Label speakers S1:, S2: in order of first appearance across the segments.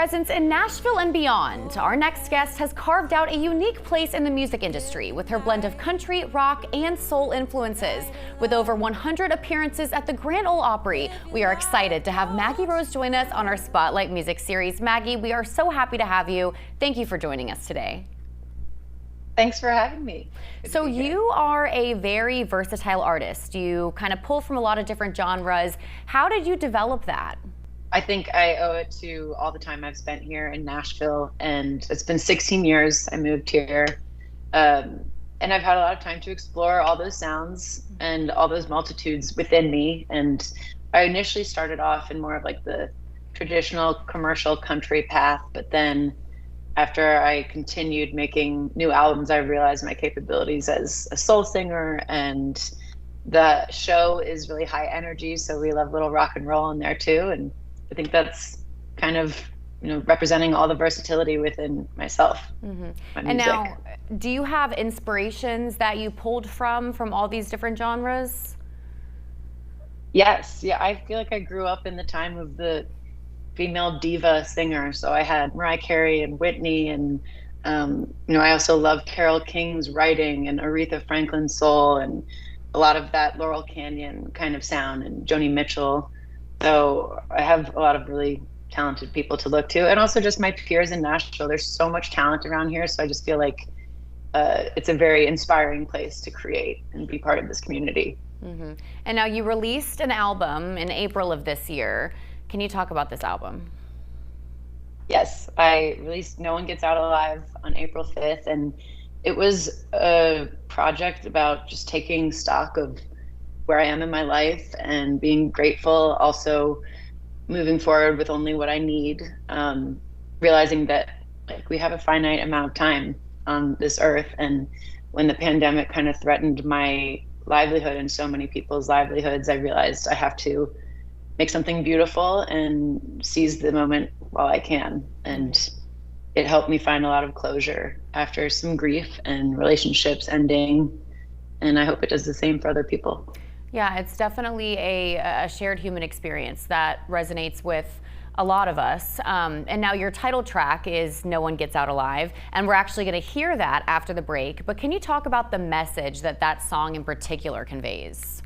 S1: presence in Nashville and beyond, our next guest has carved out a unique place in the music industry with her blend of country, rock, and soul influences. With over 100 appearances at the Grand Ole Opry, we are excited to have Maggie Rose join us on our Spotlight Music series. Maggie, we are so happy to have you. Thank you for joining us today.
S2: Thanks for having me.
S1: So you are a very versatile artist. You kind of pull from a lot of different genres. How did you develop that?
S2: I think I owe it to all the time I've spent here in Nashville, and it's been 16 years I moved here. And I've had a lot of time to explore all those sounds and all those multitudes within me. And I initially started off in more of like the traditional commercial country path, but then after I continued making new albums, I realized my capabilities as a soul singer, and the show is really high energy, so we love a little rock and roll in there too. And I think that's kind of, representing all the versatility within myself.
S1: Mm-hmm. And now, do you have inspirations that you pulled from all these different genres?
S2: Yes. Yeah, I feel like I grew up in the time of the female diva singer. So I had Mariah Carey and Whitney, and I also love Carole King's writing and Aretha Franklin soul and a lot of that Laurel Canyon kind of sound, and Joni Mitchell. So I have a lot of really talented people to look to, and also just my peers in Nashville. There's so much talent around here, so I just feel like it's a very inspiring place to create and be part of this community.
S1: Mm-hmm. And now you released an album in April of this year. Can you talk about this album?
S2: Yes, I released No One Gets Out Alive on April 5th, and it was a project about just taking stock of where I am in my life and being grateful, also moving forward with only what I need, realizing that we have a finite amount of time on this earth. And when the pandemic kind of threatened my livelihood and so many people's livelihoods, I realized I have to make something beautiful and seize the moment while I can. And it helped me find a lot of closure after some grief and relationships ending. And I hope it does the same for other people.
S1: Yeah, it's definitely a shared human experience that resonates with a lot of us. And now your title track is No One Gets Out Alive, and we're actually going to hear that after the break. But can you talk about the message that song in particular conveys?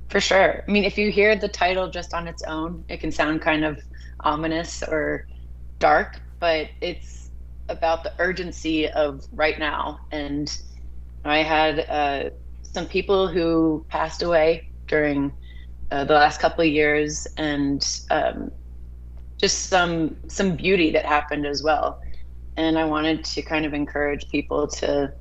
S2: For sure. I mean, if you hear the title just on its own, it can sound kind of ominous or dark, but it's about the urgency of right now. And I had some people who passed away during the last couple of years, and just some beauty that happened as well. And I wanted to kind of encourage people to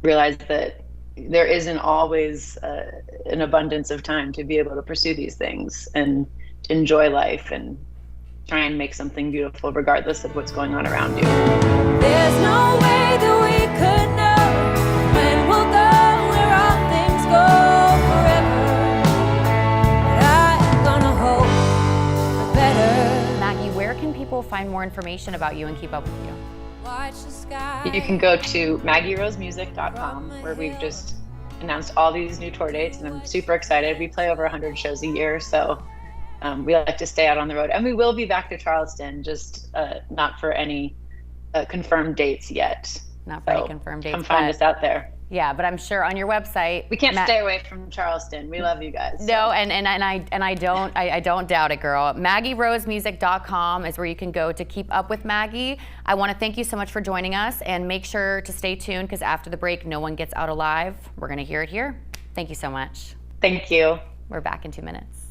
S2: realize that there isn't always an abundance of time to be able to pursue these things and to enjoy life and try and make something beautiful regardless of what's going on around you.
S3: There's no way that we could know when we'll go where all things go forever. But I'm gonna hope for better.
S1: Maggie, where can people find more information about you and keep up with you?
S2: You can go to maggierosemusic.com, where we've just announced all these new tour dates, and I'm super excited. We play over 100 shows a year, so we like to stay out on the road. And we will be back to Charleston, just not for any confirmed dates yet.
S1: Not for any confirmed dates.
S2: Come find us out there.
S1: Yeah, but I'm sure on your website.
S2: We can't stay away from Charleston. We love you guys. So.
S1: No, and I don't doubt it, girl. MaggieRoseMusic.com is where you can go to keep up with Maggie. I want to thank you so much for joining us, and make sure to stay tuned, because after the break, No One Gets Out Alive. We're going to hear it here. Thank you so much.
S2: Thank you.
S1: We're back in 2 minutes.